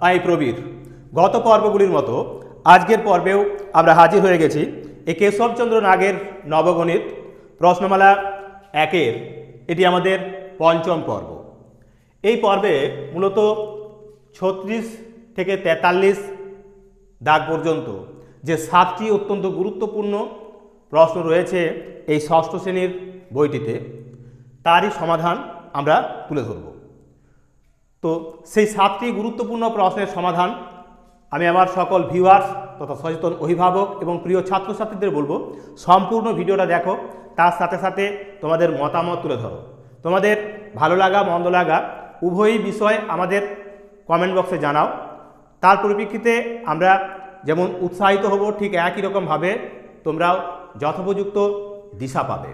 I Prabir. গত পর্বগুলির মতো আজকের পর্বেও আমরা হাজির হয়ে গেছি এই কেশবচন্দ্র নাগের নবগণিত প্রশ্নমালা 1-এর এটি আমাদের পঞ্চম পর্ব। এই পর্বে মূলত 36 থেকে 43 দাগ পর্যন্ত যে 7টি অত্যন্ত গুরুত্বপূর্ণ প্রশ্ন রয়েছে এই ষষ্ঠ শ্রেণীর বইটিতে, তারই সমাধান আমরা তুলে ধরব। তো সেই 7টি গুরুত্বপূর্ণ প্রশ্নের সমাধান আমি আমার সকল ভিউয়ার্স তথা সচেতন অভিভাবক এবং প্রিয় ছাত্রছাত্রীদের বলবো, সম্পূর্ণ ভিডিওটা দেখো, তার সাথে সাথে তোমাদের মতামত তুলে ধরো। তোমাদের ভালো লাগা মন্দ লাগা উভয়ই বিষয় আমাদের কমেন্ট বক্সে জানাও। তার পরিপ্রেক্ষিতে আমরা যেমন উৎসাহিত হব, ঠিক একই রকমভাবে তোমরাও যথোপযুক্ত দিশা পাবে।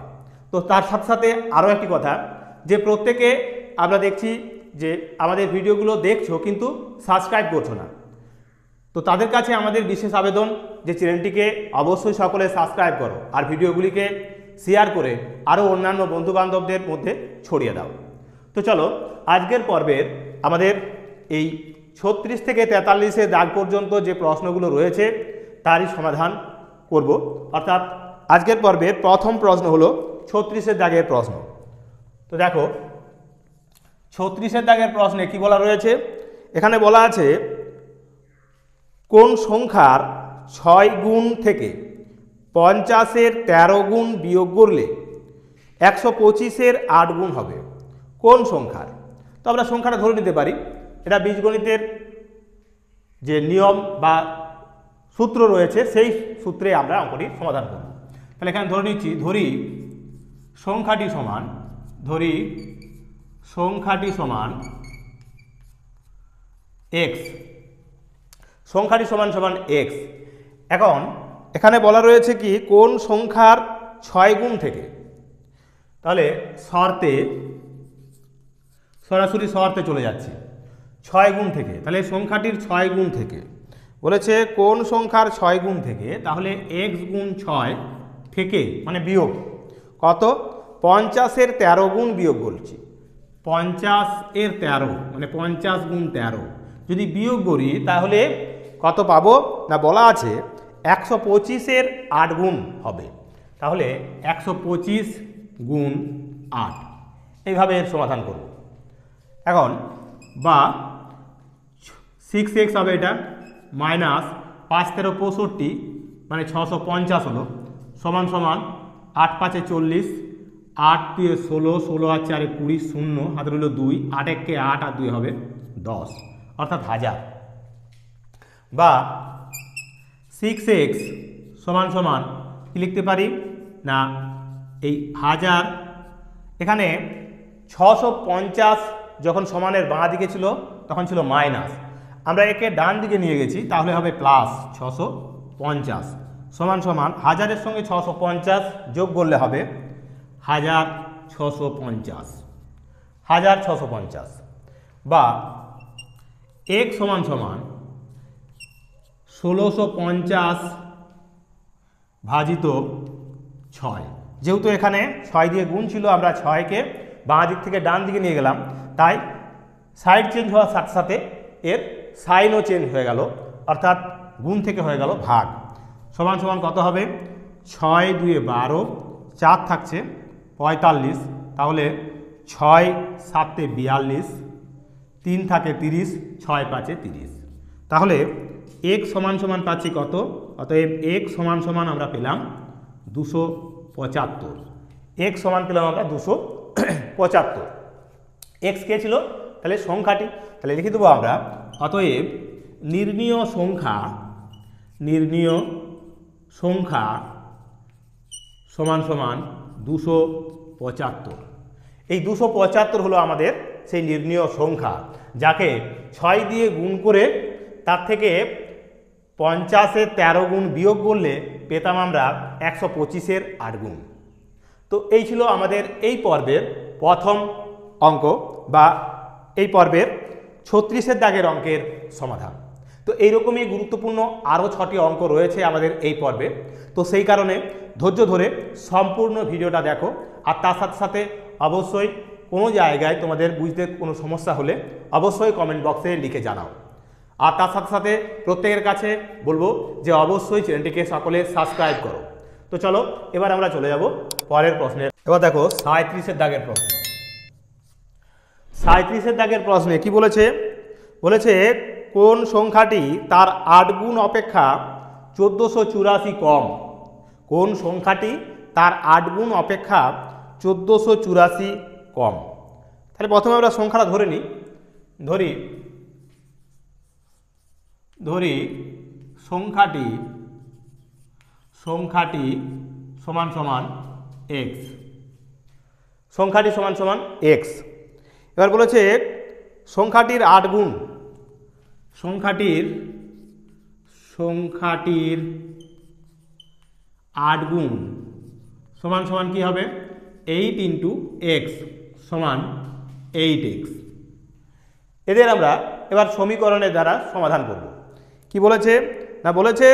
তো তার সাথে সাথে আরও একটি কথা, যে প্রত্যেকে আমরা দেখছি যে আমাদের ভিডিওগুলো দেখছো কিন্তু সাবস্ক্রাইব করছো না। তো তাদের কাছে আমাদের বিশেষ আবেদন যে চ্যানেলটিকে অবশ্যই সকলে সাবস্ক্রাইব করো আর ভিডিওগুলিকে শেয়ার করে আরও অন্যান্য বন্ধুবান্ধবদের মধ্যে ছড়িয়ে দাও। তো চলো আজকের পর্বের আমাদের এই 36 থেকে 43 দাগ পর্যন্ত যে প্রশ্নগুলো রয়েছে তারই সমাধান করব। অর্থাৎ আজকের পর্বের প্রথম প্রশ্ন হলো 36 দাগের প্রশ্ন। তো দেখো 36 দাগের প্রশ্নে কি বলা রয়েছে, এখানে বলা আছে কোন সংখ্যার 6 গুণ থেকে 50-এর 13 গুণ বিয়োগ করলে 125-এর 8 গুণ হবে। কোন সংখ্যার? তো আমরা সংখ্যাটা ধরে নিতে পারি, এটা বীজগণিতের যে নিয়ম বা সূত্র রয়েছে সেই সূত্রে আমরা অঙ্কটির সমাধান করব। তাহলে এখানে ধরে নিচ্ছি, ধরি সংখ্যাটি সমান এক্স, সংখ্যাটি সমান এক্স। এখন এখানে বলা রয়েছে কি কোন সংখ্যার 6 গুণ থেকে, তাহলে সরাসরি শর্তে চলে যাচ্ছি, 6 গুণ থেকে, তাহলে সংখ্যাটির 6 গুণ থেকে বলেছে কোন সংখ্যার 6 গুণ থেকে, তাহলে x গুণ 6 থেকে মানে বিয়োগ কত, 50-এর 13 গুণ বিয়োগ বলছি, 50-এর 13 মানে 50 গুণ 13 যদি বিয়োগ করি তাহলে কত পাবো না, বলা আছে 125-এর 8 গুণ হবে। তাহলে 125 গুণ 8 এইভাবে এর সমাধান করব। এখন বা 6x হবে, এটা মাইনাস 5 13 65 মানে 650 হলো, সমান 8 5 40, 8 2 16, 16 আর 4 20, 0 হাতে রইল 2, 8 1 8 আর 2 হবে 10, অর্থাৎ 1000। বা 6x সমান কি লিখতে পারি না, এই 1000 এখানে 650 যখন সমানের বাঁ দিকে ছিল তখন ছিল মাইনাস, আমরা একে ডান দিকে নিয়ে গেছি তাহলে হবে প্লাস 650 সমান 1000-এর সঙ্গে 650 যোগ করলে হবে 1650 বা x সমান 1650 ভাজিত 6। যেহেতু এখানে 6 দিয়ে গুণ ছিল, আমরা 6কে বাঁ দিক থেকে ডান দিকে নিয়ে গেলাম, তাই সাইড চেঞ্জ হওয়ার সাথে সাথে এর সাইনও চেঞ্জ হয়ে গেল, অর্থাৎ গুণ থেকে হয়ে গেল ভাগ। সমান কত হবে, 6 2 12, 4 থাকছে 45, তাহলে 6 7 42, 3 থাকে 30, 6 5 30। তাহলে x সমান পাচ্ছি কত, অতএব x সমান আমরা পেলাম 275। x সমান পেলাম আমরা 275। x কে ছিল, তাহলে সংখ্যাটি, তাহলে লিখে দেবো আমরা, অতএব নির্ণীয় সংখ্যা সমান 275। এই 275 হলো আমাদের সেই নির্ণীয় সংখ্যা, যাকে 6 দিয়ে গুণ করে তার থেকে 50-এর 13 গুণ বিয়োগ করলে পেতাম আমরা 125-এর 8 গুণ। তো এই ছিল আমাদের এই পর্বের প্রথম অঙ্ক বা এই পর্বের 36 দাগের অঙ্কের সমাধান। তো এইরকমই গুরুত্বপূর্ণ আরও 6টি অঙ্ক রয়েছে আমাদের এই পর্বে। তো সেই কারণে ধৈর্য ধরে সম্পূর্ণ ভিডিওটা দেখো, আর তার সাথে সাথে অবশ্যই কোনো জায়গায় তোমাদের বুঝতে কোনো সমস্যা হলে অবশ্যই কমেন্ট বক্সে লিখে জানাও। আর তার সাথে সাথে প্রত্যেকের কাছে বলবো যে অবশ্যই চ্যানেলটিকে সকলে সাবস্ক্রাইব করো। তো চলো এবার আমরা চলে যাব পরের প্রশ্নে। এবার দেখো 37-এর দাগের প্রশ্ন। 37-এর দাগের প্রশ্নে কি বলেছে? বলেছে কোন সংখ্যাটি তার 8 গুণ অপেক্ষা 1484 কম? কোন সংখ্যাটি তার 8 গুণ অপেক্ষা 1484 কম? তাহলে প্রথমে আমরা সংখ্যাটা ধরে নিই। ধরি সংখ্যাটি সমান সমান x। সংখ্যাটি সমান সমান x। এবার বলেছে সংখ্যাটির 8 গুণ, সংখ্যাটির 8 গুণ সমান সমান কি হবে? 8 ইন্টু এক্স সমান 8x। এদের আমরা এবার সমীকরণের দ্বারা সমাধান করব। কি বলেছে না, বলেছে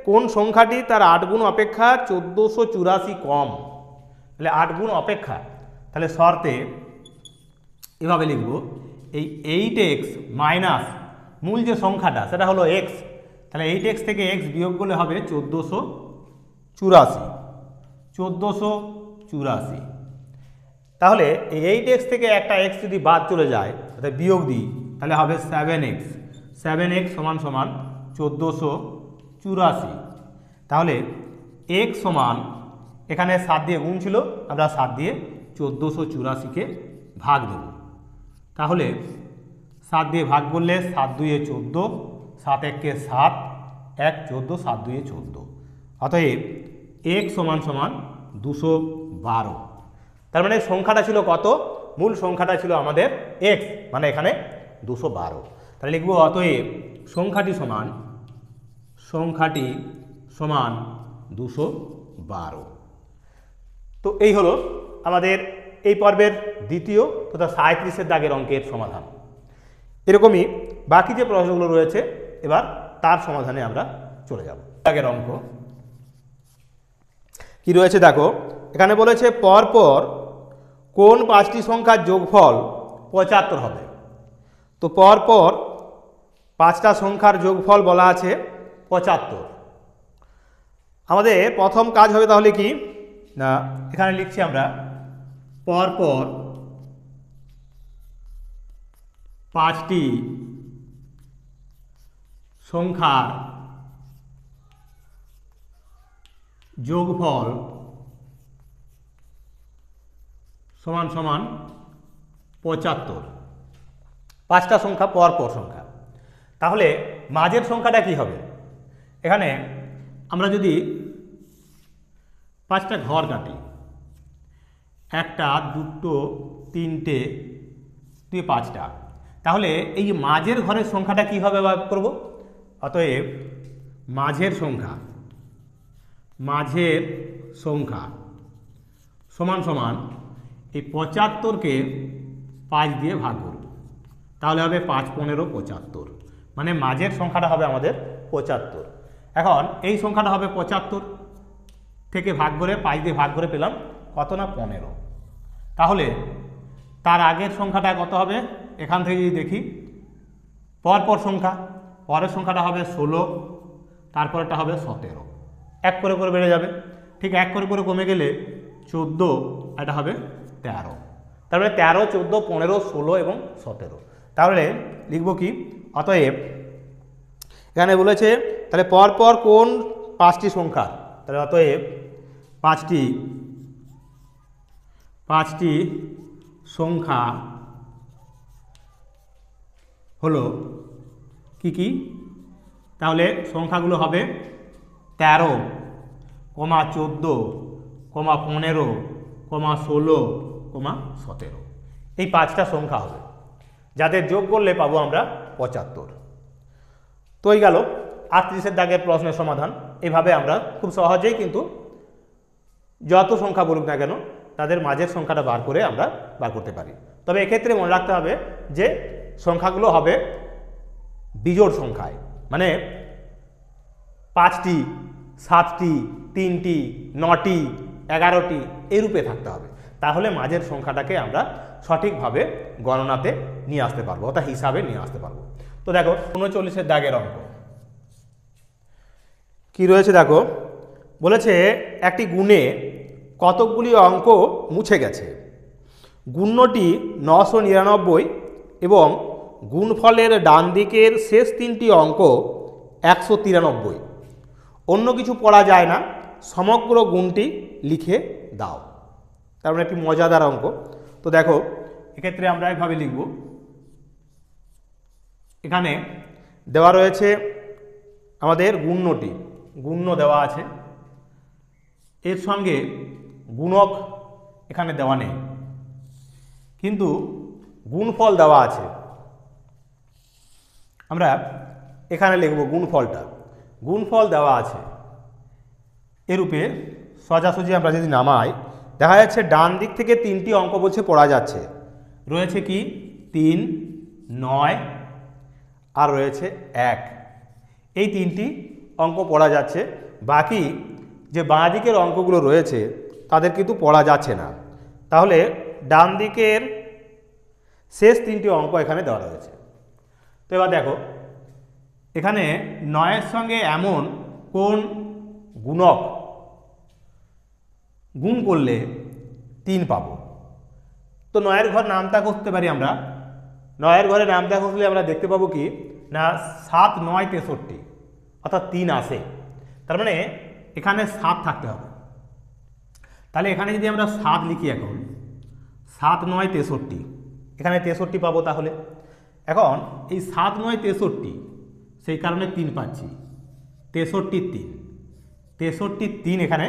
কোন সংখ্যাটি তার 8 গুণ অপেক্ষা 1484 কম। তাহলে 8 গুণ অপেক্ষা, তাহলে শর্তে এভাবে লিখব, এই 8x মাইনাস মূল যে সংখ্যাটা সেটা হলো x, তাহলে 8x থেকে x বিয়োগ করলে হবে 1484। তাহলে এই 8x থেকে একটা x যদি বাদ চলে যায়, অর্থাৎ বিয়োগ দিই, তাহলে হবে 7x সমান সমান 1484। তাহলে x সমান এখানে 7 দিয়ে গুণ ছিল, আমরা 7 দিয়ে 1484কে ভাগ দেব। তাহলে 7 দিয়ে ভাগ করলে 7 2 14, 7 1 7, 1 14, 7 2 14। অতএব x সমান সমান 212। তার মানে সংখ্যাটা ছিল কত? মূল সংখ্যাটা ছিল আমাদের x, মানে এখানে 212। তাহলে লিখব অতএব সংখ্যাটি সমান 212। তো এই হলো আমাদের এই পর্বের দ্বিতীয় তথা 37-এর দাগের অঙ্কের সমাধান। এরকমই বাকি যে প্রশ্নগুলো রয়েছে এবার তার সমাধানে আমরা চলে যাব। দাগের অঙ্ক কি রয়েছে দেখো, এখানে বলেছে পরপর কোন 5টি সংখ্যার যোগফল 75 হবে। তো পরপর 5টা সংখ্যার যোগফল বলা আছে 75। আমাদের প্রথম কাজ হবে তাহলে কি না, এখানে লিখছি আমরা পরপর 5টি সংখ্যার যোগফল সমান সমান 75। 5টা সংখ্যা পরপর সংখ্যা, তাহলে মাঝের সংখ্যাটা কি হবে? এখানে আমরা যদি 5টা ঘর কাটি, 1টা 2টো 3টে 5টা, তাহলে এই যে মাঝের ঘরের সংখ্যাটা কীভাবে বার করব? অতএব মাঝের সংখ্যা সমান সমান এই 75কে 5 দিয়ে ভাগ করব, তাহলে হবে 5 15 75, মানে মাঝের সংখ্যাটা হবে আমাদের 75। এখন এই সংখ্যাটা হবে 75 থেকে ভাগ করে 5 দিয়ে ভাগ করে পেলাম কত না 15। তাহলে তার আগের সংখ্যাটা কত হবে? এখান থেকে যদি দেখি পরপর সংখ্যা, পরের সংখ্যাটা হবে 16, তারপরেরটা হবে 17, 1 করে করে বেড়ে যাবে। ঠিক 1 করে করে কমে গেলে 14, এটা হবে 13। তারপরে 13, 14, 15, 16 এবং 17। তাহলে লিখব কি? অতএব এখানে বলেছে তাহলে পরপর কোন 5টি সংখ্যা, তাহলে অতএব 5টি সংখ্যা হলো কি কি? তাহলে সংখ্যাগুলো হবে 13, 14, 15, 16, 17। এই 5টা সংখ্যা হবে, যাদের যোগ করলে পাবো আমরা 75। তো এই গেল 38-এর দাগের প্রশ্নের সমাধান। এইভাবে আমরা খুব সহজেই কিন্তু যত সংখ্যা বলুক না কেন তাদের মাঝের সংখ্যাটা বার করে আমরা বার করতে পারি। তবে এক্ষেত্রে মনে রাখতে হবে যে সংখ্যাগুলো হবে বিজোড় সংখ্যায়, মানে 5টি, 7টি, 3টি, 9টি, 11টি এই রূপে থাকতে হবে। তাহলে মাঝের সংখ্যাটাকে আমরা সঠিকভাবে গণনাতে নিয়ে আসতে পারবো, অর্থাৎ হিসাবে নিয়ে আসতে পারবো। তো তো দেখো 39-এর দাগের অঙ্ক কি রয়েছে দেখো, বলেছে একটি গুণে কতকগুলি অঙ্ক মুছে গেছে। গুণ্যটি 999 এবং গুণফলের ডান দিকের শেষ 3টি অঙ্ক 193। অন্য কিছু পড়া যায় না, সমগ্র গুণটি লিখে দাও। তার মানে একটি মজাদার অঙ্ক। তো দেখো এক্ষেত্রে আমরা এভাবে লিখব, এখানে দেওয়া রয়েছে আমাদের গুণ্যটি, গুণ্য দেওয়া আছে, এর সঙ্গে গুণক এখানে দেওয়া নেই, কিন্তু গুণফল দেওয়া আছে। আমরা এখানে লিখব গুণফলটা, গুণফল দেওয়া আছে। এরূপে সোজাসুজি আমরা যদি নামাই, দেখা যাচ্ছে ডান দিক থেকে 3টি অঙ্ক বলছে পড়া যাচ্ছে। রয়েছে কি 3, 9 আর রয়েছে 1। এই 3টি অঙ্ক পড়া যাচ্ছে, বাকি যে বাঁ দিকের অঙ্কগুলো রয়েছে তাদের কিন্তু পড়া যাচ্ছে না। তাহলে ডান দিকের শেষ 3টি অঙ্ক এখানে দেওয়া রয়েছে। তো এবার দেখো এখানে 9-এর সঙ্গে এমন কোন গুণক গুণ করলে 3 পাবো। তো 9-এর ঘর নামতা করতে পারি আমরা। 9-এর ঘরে নামতা করলে আমরা দেখতে পাবো কি না 7, 9, 63, অর্থাৎ 3 আসে। তার মানে এখানে 7 থাকতে হবে। তাহলে এখানে যদি আমরা 7 লিখি, এখন 7, 9, 63, এখানে 63 পাবো। তাহলে এখন এই 7, 9, 63 সেই কারণে 3 পাচ্ছি, 63, 3 এখানে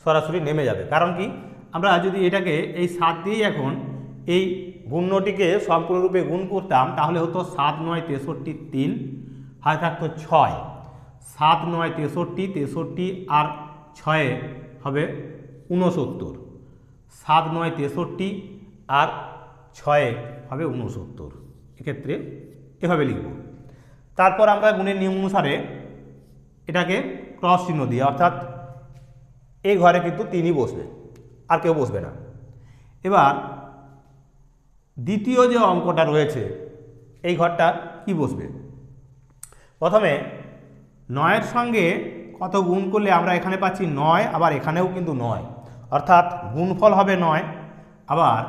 সরাসরি নেমে যাবে। কারণ কি, আমরা যদি এটাকে এই 7 দিয়েই এখন এই গুণ্যটিকে সম্পূর্ণরূপে গুণ করতাম, তাহলে হতো 7, 9, 63, 3 হাতে থাকতো 6। 7, 9, 63, 63 আর 6 হবে 69। 7, 9, 63 আর 6 হবে 69। এক্ষেত্রে এভাবে লিখব। তারপর আমরা গুণের নিয়ম অনুসারে এটাকে ক্রস চিহ্ন দিয়ে, অর্থাৎ এই ঘরে কিন্তু 3ই বসবে, আর কেউ বসবে না। এবার দ্বিতীয় যে অঙ্কটা রয়েছে এই ঘরটা কি বসবে? প্রথমে 9-এর সঙ্গে কত গুণ করলে আমরা এখানে পাচ্ছি 9, আবার এখানেও কিন্তু 9, অর্থাৎ গুণফল হবে 9। আবার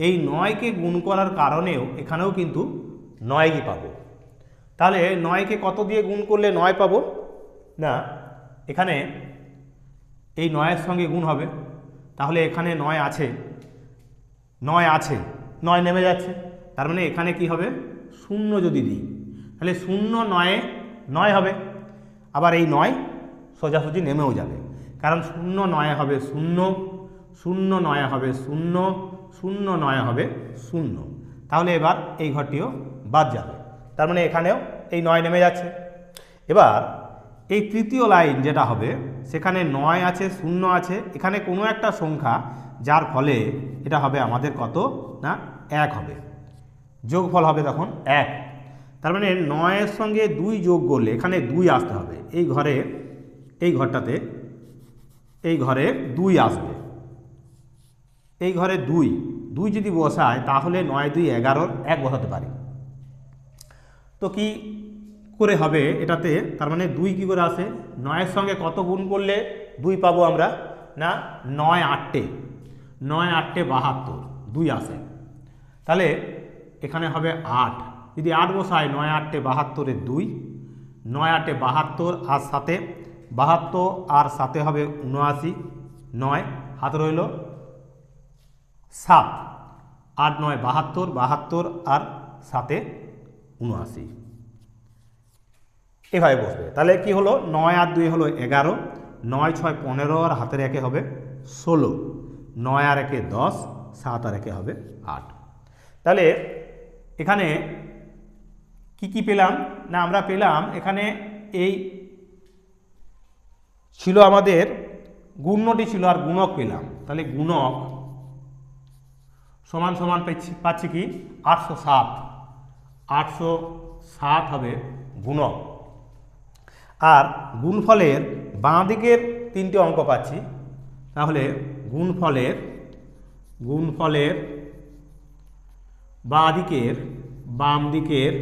এই 9কে গুণ করার কারণেও এখানেও কিন্তু 9ই পাবো। তাহলে 9কে কত দিয়ে গুণ করলে 9 পাবো? না, এখানে এই 9-এর সঙ্গে গুণ হবে। তাহলে এখানে 9 আছে, 9 আছে, 9 নেমে যাচ্ছে। তার মানে এখানে কি হবে 0 যদি দিই, তাহলে 0, 9-এ 9 হবে। আবার এই 9 সোজাসুজি নেমেও যাবে, কারণ 0, 9 হবে 0, 0, 9 হবে 0, 0, 9 হবে 0। তাহলে এবার এই ঘরটিও বাদ যাবে। তার মানে এখানেও এই 9 নেমে যাচ্ছে। এবার এই তৃতীয় লাইন যেটা হবে, সেখানে 9 আছে, 0 আছে, এখানে কোনো একটা সংখ্যা, যার ফলে এটা হবে আমাদের কত না 1 হবে, যোগফল হবে তখন 1। তার মানে 9-এর সঙ্গে 2 যোগ করলে এখানে 2 আসতে হবে। এই ঘরে, এই ঘরটাতে, এই ঘরে 2 আসবে। এই ঘরে 2 যদি বসায়, তাহলে 9, 2, 11-র 1 বসাতে পারি। তো কি করে হবে এটাতে? তার মানে 2 কি করে আসে? 9-এর সঙ্গে কত গুণ করলে 2 পাবো আমরা? না 9, 8, 9, 8, 72, 2 আসে। তাহলে এখানে হবে 8। যদি 8 বসায়, 9, 8, 72-এ 2, 9, 8, 72 আর 7, 72 আর 7 হবে 79, 9 হাতে রইল 7, 8, 9, 72, 72 আর 7, 79, এভাবে বসবে। তাহলে কি হলো, 9 আর 2 হলো 11, 9, 6, 15 আর হাতের 1 হবে 16, 9 আর 1 10, 7 আর 1 হবে 8। তাহলে এখানে কি কি পেলাম না, আমরা পেলাম এখানে এই ছিল আমাদের গুণ্যটি ছিল, আর গুণক পেলাম। তাহলে গুণক সমান সমান পাচ্ছি কি 807, 807 হবে গুণক। আর গুণফলের বাঁ দিকের 3টে অঙ্ক পাচ্ছি। তাহলে গুণফলের বাম দিকের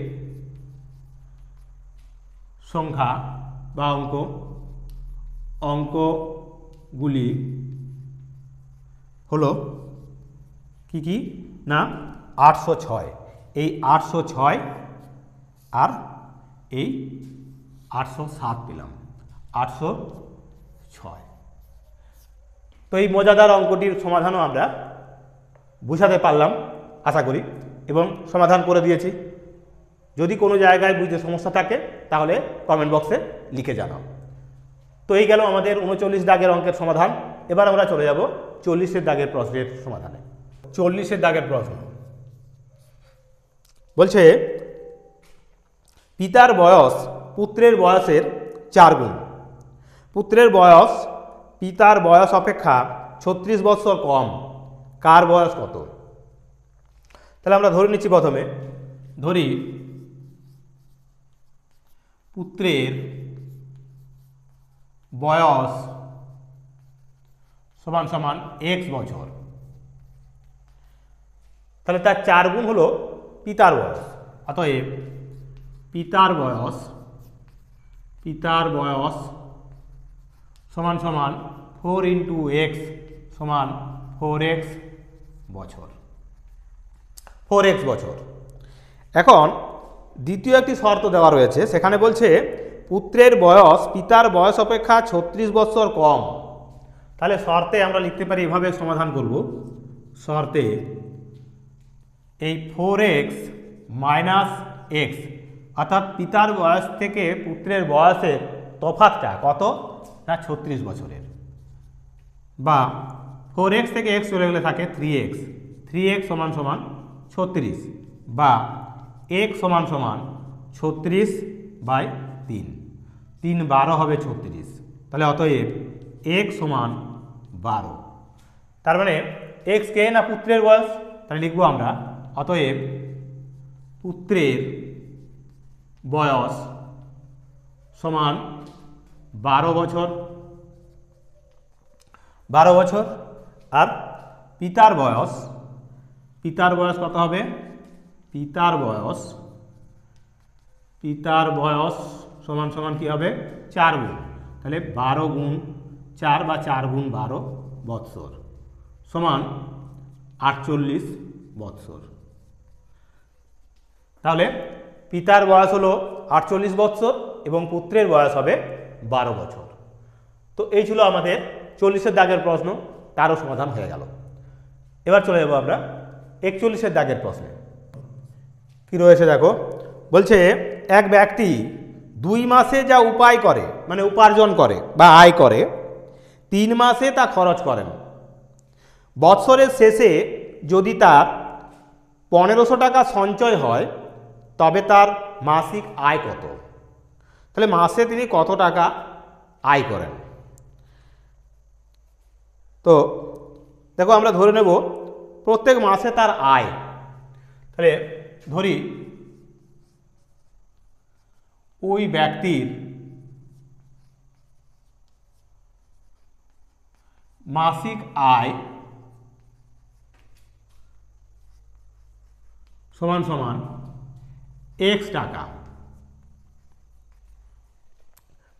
সংখ্যা বা অঙ্কগুলি হলো কি কি না 806। এই 806 আর এই 807 পেলাম, 806। তো এই মজাদার অঙ্কটির সমাধানও আমরা বুঝাতে পারলাম আশা করি, এবং সমাধান করে দিয়েছি। যদি কোনো জায়গায় বুঝতে সমস্যা থাকে তাহলে কমেন্ট বক্সে লিখে জানাও। তো এই গেল আমাদের 39 দাগের অঙ্কের সমাধান। এবার আমরা চলে যাব 40 দাগের প্রশ্নের সমাধানে। 40 দাগের প্রশ্ন বলছে, পিতার বয়স পুত্রের বয়সের 4 গুণ। পুত্রের বয়স পিতার বয়স অপেক্ষা 36 বছর কম, কার বয়স কত? তাহলে আমরা ধরে নিচ্ছি, প্রথমে ধরি পুত্রের বয়স সমান সমান x বছর। তাহলে তার 4 গুণ হলো পিতার বয়স। অতএব পিতার বয়স সমান সমান 4 × x সমান 4x বছর, 4x বছর। এখন দ্বিতীয় একটি শর্ত দেওয়া রয়েছে, সেখানে বলছে পুত্রের বয়স পিতার বয়স অপেক্ষা 36 বছর কম। তাহলে শর্তে আমরা লিখতে পারি, এভাবে সমাধান করব। শর্তে এই 4x - x, অর্থাৎ পিতার বয়স থেকে পুত্রের বয়সের তফাৎটা কত না 36 বছরের, বা 4x থেকে x চলে গেলে থাকে 3x, 3x সমান সমান 36, বা x সমান সমান 36/3, 3 12 হবে 36। তাহলে অতএব x সমান 12। তার মানে x কে না পুত্রের বয়স, তাহলে লিখবো আমরা অতএব পুত্রের বয়স সমান 12 বছর, 12 বছর। আর পিতার বয়স কত হবে? পিতার বয়স সমান সমান কি হবে? 4 গুণ। তাহলে 12 গুণ 4 বা 4 গুণ 12 বৎসর সমান 48 বৎসর। তাহলে পিতার বয়স হলো 48 বৎসর এবং পুত্রের বয়স হবে 12 বছর। তো এই ছিল আমাদের 40 দাগের প্রশ্ন, তারও সমাধান হয়ে গেল। এবার চলে যাব আমরা 41 দাগের প্রশ্নে। কি রয়েছে দেখো, বলছে এক ব্যক্তি 2 মাসে যা উপায় করে মানে উপার্জন করে বা আয় করে 3 মাসে তা খরচ করেন। বৎসরের শেষে যদি তার 1500 টাকা সঞ্চয় হয় তবে তার মাসিক আয় কত? তাহলে মাসে তিনি কত টাকা আয় করেন? তো দেখো, আমরা ধরে নেব প্রত্যেক মাসে তার আয়। তাহলে ধরি ওই ব্যক্তির মাসিক আয় সমান সমান x টাকা।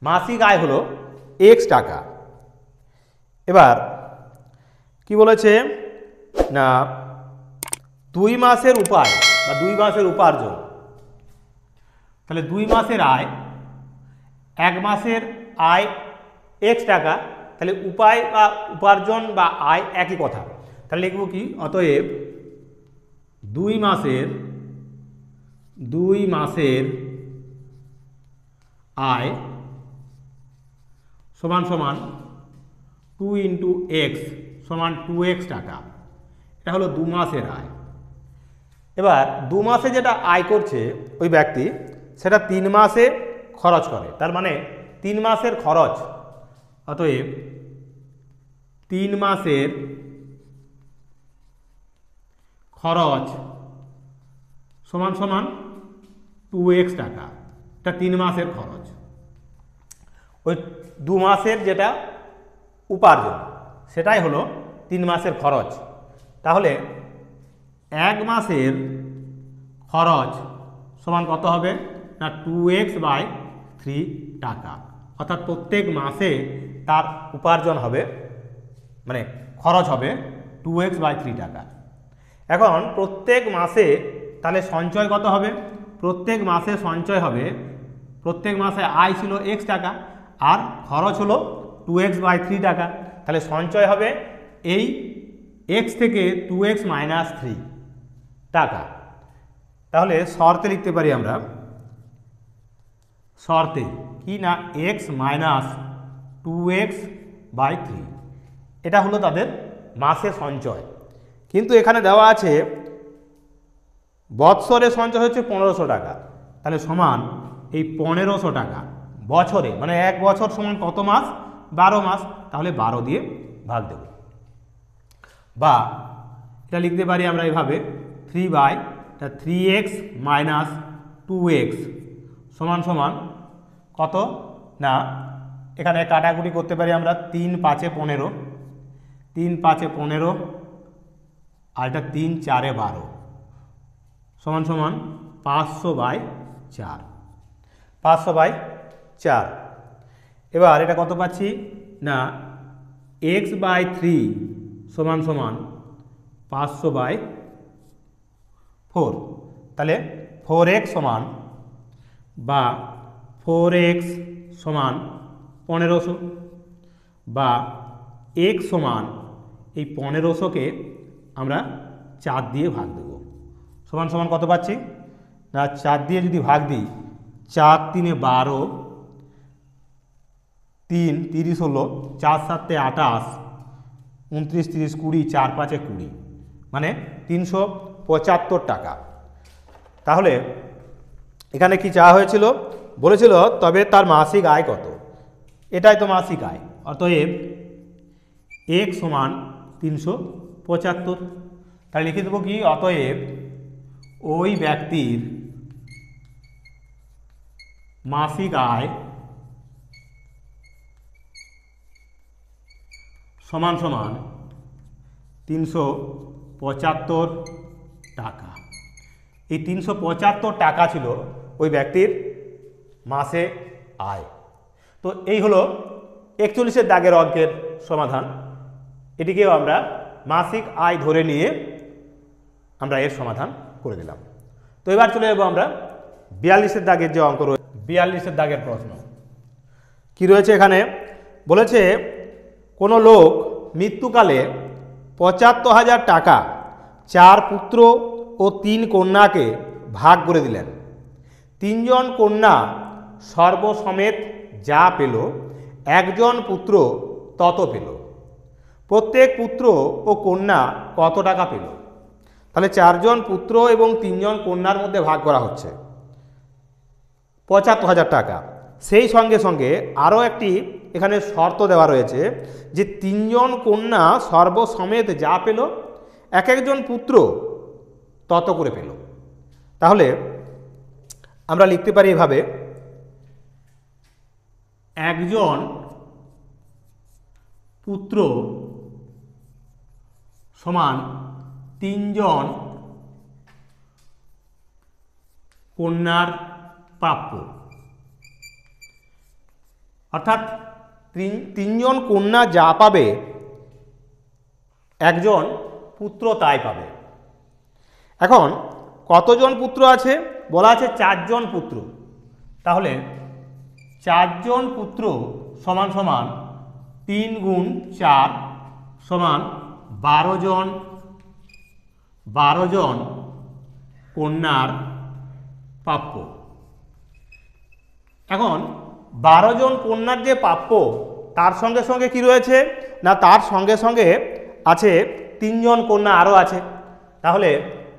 মাসিক আয় হলো x টাকা। এবার কি বলেছে না 2 মাসের উপায় বা 2 মাসের উপার্জন। তাহলে 2 মাসের আয়, 1 মাসের আয় x টাকা, তাহলে উপায় বা উপার্জন বা আয় একই কথা। তাহলে লিখব কি? অতএব 2 মাসের আয় সমান সমান 2 × x সমান 2x টাকা। এটা হলো 2 মাসের আয়। এবার 2 মাসে যেটা আয় করছে ওই ব্যক্তি, সেটা 3 মাসে খরচ করে। তার মানে 3 মাসের খরচ, অতএব 3 মাসের খরচ সমান সমান 2x টাকা। এটা 3 মাসের খরচ। ওই 2 মাসের যেটা উপার্জন সেটাই হলো 3 মাসের খরচ। তাহলে 1 মাসের খরচ সমান কত হবে না 2x/3। টাকা, অর্থাৎ প্রত্যেক মাসে তার উপার্জন হবে মানে খরচ হবে 2x/3 টাকা। এখন প্রত্যেক মাসে তাহলে সঞ্চয় কত হবে? প্রত্যেক মাসে সঞ্চয় হবে, প্রত্যেক মাসে আয় ছিল x টাকা আর খরচ হলো 2x/3 টাকা, তাহলে সঞ্চয় হবে এই x থেকে 2x - 3 টাকা। তাহলে শর্তে লিখতে পারি আমরা, শর্তে কি না x - 2x/3, এটা হলো তাদের মাসে সঞ্চয়। কিন্তু এখানে দেওয়া আছে বৎসরে সঞ্চয় হচ্ছে 1500 টাকা, তাহলে সমান এই 1500 টাকা বছরে, মানে এক বছর সমান কত মাস? 12 মাস, তাহলে 12 দিয়ে ভাগ দেব। বা এটা লিখতে পারি আমরা এইভাবে 3/3x - 2x সমান সমান কত না, এখানে কাটাকুটি করতে পারি আমরা 3 × 5 = 15, 3 × 5 = 15 আর এটা 3 × 4 = 12 সমান সমান 500/4, 500/4। এবার এটা কত পাচ্ছি না x/3 সমান সমান 500/4, তাহলে 4x সমান বা 4x সমান 1500 বা x সমান এই 1500কে আমরা 4 দিয়ে ভাগ দেব, সমান সমান কত পাচ্ছি না 4 দিয়ে যদি ভাগ দিই 4 × 3 = 12, 3 × 30 হলো, 4 × 7 = 28, 29 × 30 = 20, 4 × 5 = 20, মানে 375 টাকা। তাহলে এখানে কি চাওয়া হয়েছিল? বলেছিল তবে তার মাসিক আয় কত, এটাই তো মাসিক আয়, অতএব x সমান 375। তাহলে লিখে দেবো কি, অতএব ওই ব্যক্তির মাসিক আয় সমান সমান 375 টাকা। এই 375 টাকা ছিল ওই ব্যক্তির মাসে আয়। তো এই হলো 41 দাগের অঙ্কের সমাধান। এটিকেও আমরা মাসিক আয় ধরে নিয়ে আমরা এর সমাধান করে দিলাম। তো এবার চলে যাবো আমরা 42 দাগের যে অঙ্ক রয়েছে, 42 দাগের প্রশ্ন কি রয়েছে এখানে? বলেছে কোনো লোক মৃত্যুকালে 75,000 টাকা 4 পুত্র ও 3 কন্যাকে ভাগ করে দিলেন। 3 জন কন্যা সর্বসমেত যা পেল, 1 জন পুত্র তত পেল। প্রত্যেক পুত্র ও কন্যা কত টাকা পেল? তাহলে 4 জন পুত্র এবং 3 জন কন্যার মধ্যে ভাগ করা হচ্ছে 75,000 টাকা। সেই সঙ্গে সঙ্গে আরও একটি এখানে শর্ত দেওয়া রয়েছে যে 3 জন কন্যা সর্বসমেত যা পেল, এক একজন পুত্র তত করে পেল। তাহলে আমরা লিখতে পারি এভাবে, একজন পুত্র সমান 3 জন কন্যার প্রাপ্য, অর্থাৎ 3 জন কন্যা যা পাবে একজন পুত্র তাই পাবে। এখন কতজন পুত্র আছে? বলা আছে 4 জন পুত্র, তাহলে 4 জন পুত্র সমান সমান 3 × 4 সমান 12 জন কন্যার প্রাপ্য। এখন 12 জন কন্যার যে প্রাপ্য তার সঙ্গে সঙ্গে কি রয়েছে না, তার সঙ্গে সঙ্গে আছে 3 জন কন্যা আরও আছে, তাহলে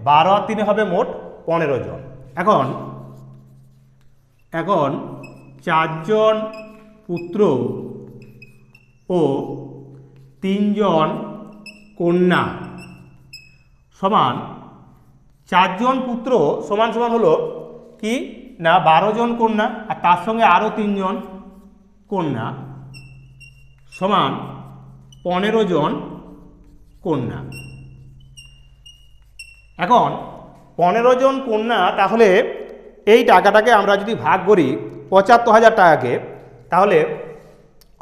12 আর 3 হবে মোট 15 জন। এখন 4 জন পুত্র ও 3 জন কন্যা সমান 4 জন পুত্র সমান সমান হলো কি না 12 জন কন্যা আর তার সঙ্গে আরও 3 জন কন্যা সমান 15 জন কন্যা। এখন 15 জন কন্যা, তাহলে এই টাকাটাকে আমরা যদি ভাগ করি ৭৫,০০০ টাকাকে, তাহলে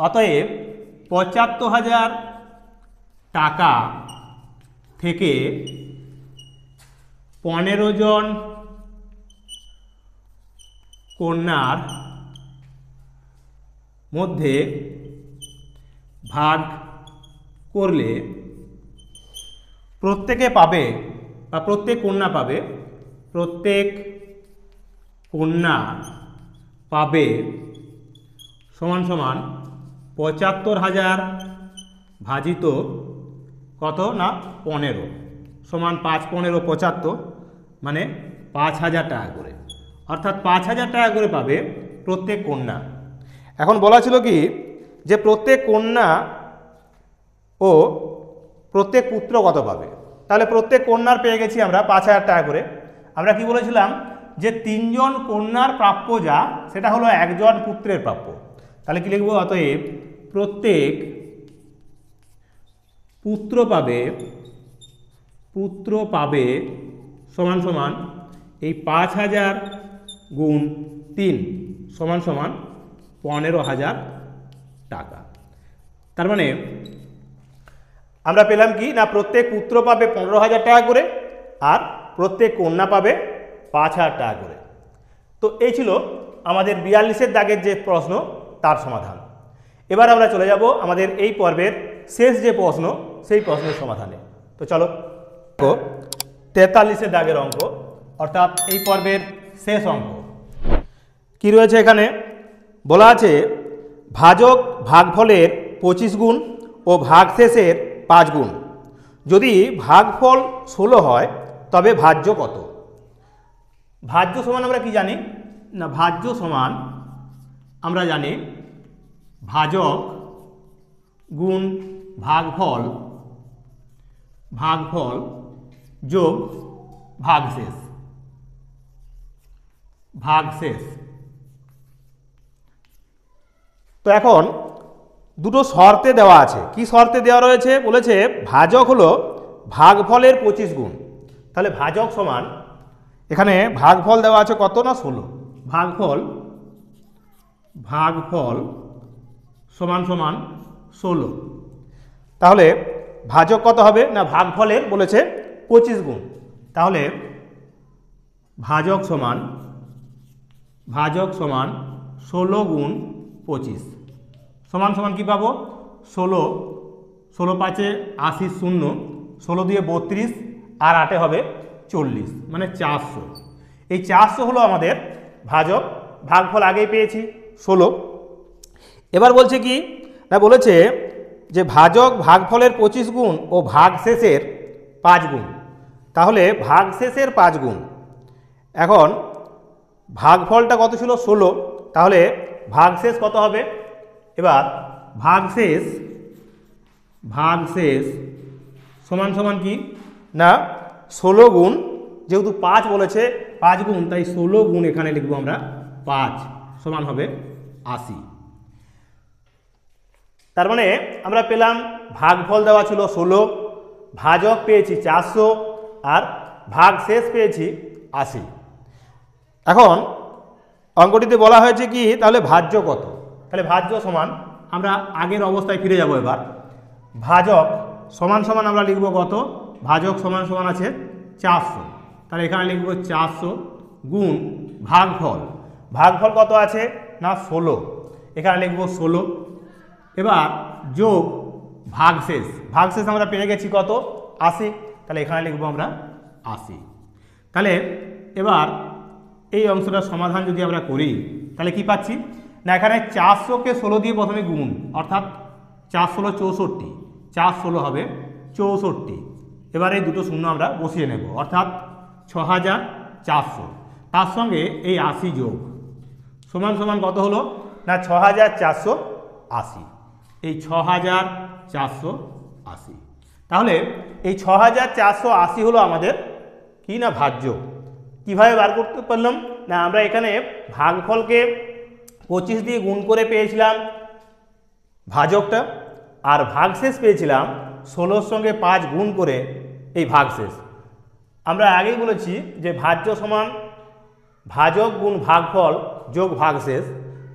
অতএব ৭৫,০০০ টাকা থেকে 15 জন কন্যার মধ্যে ভাগ করলে প্রত্যেকে পাবে বা প্রত্যেক কন্যা পাবে, প্রত্যেক কন্যা পাবে সমান সমান ৭৫,০০০ ভাজিত কত না 15 সমান 5 15 75 মানে 5,০০০ টাকা করে, অর্থাৎ 5,০০০ টাকা করে পাবে প্রত্যেক কন্যা। এখন বলা ছিল কি যে প্রত্যেক কন্যা ও প্রত্যেক পুত্র কত পাবে, তাহলে প্রত্যেক কন্যার পেয়ে গেছি আমরা 5,০০০ টাকা করে। আমরা কি বলেছিলাম যে 3 জন কন্যার প্রাপ্য যা সেটা হলো 1 জন পুত্রের প্রাপ্য, তাহলে কি লিখব অতএব প্রত্যেক পুত্র পাবে সমান সমান এই 5,০০০ গুণ 3 সমান সমান 15,০০০ টাকা। তার মানে আমরা পেলাম কি না প্রত্যেক পুত্র পাবে 15,০০০ টাকা করে আর প্রত্যেক কন্যা পাবে 5,০০০ টাকা করে। তো এই ছিল আমাদের 42-এর দাগের যে প্রশ্ন তার সমাধান। এবার আমরা চলে যাব আমাদের এই পর্বের শেষ যে প্রশ্ন সেই প্রশ্নের সমাধানে। তো চলো 43-এর দাগের অঙ্ক, অর্থাৎ এই পর্বের শেষ অঙ্ক কি রয়েছে এখানে বলা আছে ভাজক ভাগফলের 25 গুণ ও ভাগশেষের 5 গুণ, যদি ভাগফল 16 হয় তবে ভাজ্য কত। ভাজ্য সমান আমরা কি জানি না, ভাজ্য সমান আমরা জানি ভাজক গুণ ভাগফল যোগ ভাগশেষ। তো এখন দুটো শর্তে দেওয়া আছে, কি শর্তে দেওয়া রয়েছে বলেছে ভাজক হলো ভাগফলের 25 গুণ, তাহলে ভাজক সমান এখানে ভাগফল দেওয়া আছে কত না 16, ভাগফল সমান সমান 16, তাহলে ভাজক কত হবে না ভাগফলের বলেছে 25 গুণ, তাহলে ভাজক সমান 16 গুণ 25 সমান সমান কি পাবো 16 5 80 0, 16 দিয়ে 32 আর 8 হবে 40 মানে 400। এই 400 হলো আমাদের ভাজক, ভাগফল আগেই পেয়েছি 16। এবার বলছে কি না বলেছে যে ভাজক ভাগফলের 25 গুণ ও ভাগশেষের 5 গুণ, তাহলে ভাগশেষের 5 গুণ। এখন ভাগফলটা কত ছিল 16, তাহলে ভাগশেষ কত হবে, এবার ভাগশেষ সমান সমান কি না 16 গুণ, যেহেতু 5 বলেছে 5 গুণ তাই 16 গুণ এখানে লিখবো আমরা 5 সমান হবে 80। তার মানে আমরা পেলাম ভাগফল দেওয়া ছিল 16, ভাজক পেয়েছি 400 আর ভাগশেষ পেয়েছি 80। এখন অঙ্কটিতে বলা হয়েছে কি তাহলে ভাজ্য কত, তাহলে ভাজ্য সমান আমরা আগের অবস্থায় ফিরে যাব। এবার ভাজক সমান সমান আমরা লিখব কত, ভাজক সমান সমান আছে 400, তাহলে এখানে লিখব 400 গুণ ভাগফল কত আছে না 16, এখানে লিখব 16। এবার যোগ ভাগশেষ আমরা পেয়ে গেছি কত 80, তাহলে এখানে লিখব আমরা 80। তাহলে এবার এই অংশটার সমাধান যদি আমরা করি তাহলে কি পাচ্ছি না এখানে 400কে 16 দিয়ে প্রথমে গুণ, অর্থাৎ 4 16 64, 4 16 হবে 64। এবার এই দুটো শূন্য আমরা বসিয়ে নেব, অর্থাৎ 6400, তার সঙ্গে এই 80 যোগ সমান সমান কত হলো না 6480, এই 6480। তাহলে এই 6480 হলো আমাদের কি না ভাজ্য। কিভাবে বার করতে পারলাম না আমরা এখানে ভাগফলকে 25 দিয়ে গুণ করে পেয়েছিলাম ভাজকটা, আর ভাগশেষ পেয়েছিলাম 16 সঙ্গে 5 গুণ করে এই ভাগশেষ। আমরা আগেই বলেছি যে ভাজ্য সমান ভাজক গুণ ভাগফল যোগ ভাগশেষ,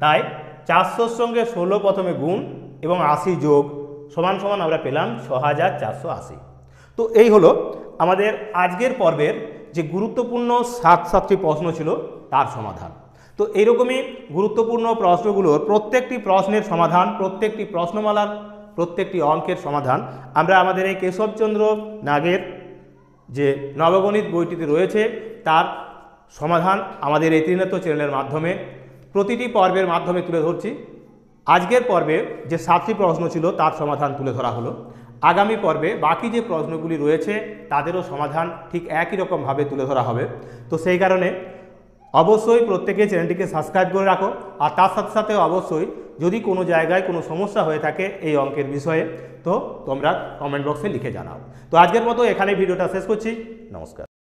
তাই 400-র সঙ্গে 16 প্রথমে গুণ এবং 80 যোগ সমান সমান আমরা পেলাম 6480। তো এই হলো আমাদের আজকের পর্বের যে গুরুত্বপূর্ণ 7টি প্রশ্ন ছিল তার সমাধান। তো এইরকমই গুরুত্বপূর্ণ প্রশ্নগুলোর প্রত্যেকটি প্রশ্নের সমাধান, প্রত্যেকটি প্রশ্নমালার প্রত্যেকটি অঙ্কের সমাধান আমরা আমাদের এই কেশবচন্দ্র নাগের যে নবগণিত বইটিতে রয়েছে তার সমাধান আমাদের এই ত্রিনেত্র চ্যানেলের মাধ্যমে প্রতিটি পর্বের মাধ্যমে তুলে ধরছি। আজকের পর্বে যে 7টি প্রশ্ন ছিল তার সমাধান তুলে ধরা হলো। আগামী পর্বে বাকি যে প্রশ্নগুলি রয়েছে তাদেরও সমাধান ঠিক একই রকমভাবে তুলে ধরা হবে। তো সেই কারণে অবশ্যই প্রত্যেকে চ্যানেলটিকে সাবস্ক্রাইব করে রাখো, আর তার সাথে সাথে অবশ্যই যদি কোনো জায়গায় কোনো সমস্যা হয়ে থাকে এই অঙ্কের বিষয়ে তো তোমরা কমেন্ট বক্সে লিখে জানাও। তো আজকের মতো এখানে ভিডিওটা শেষ করছি। নমস্কার।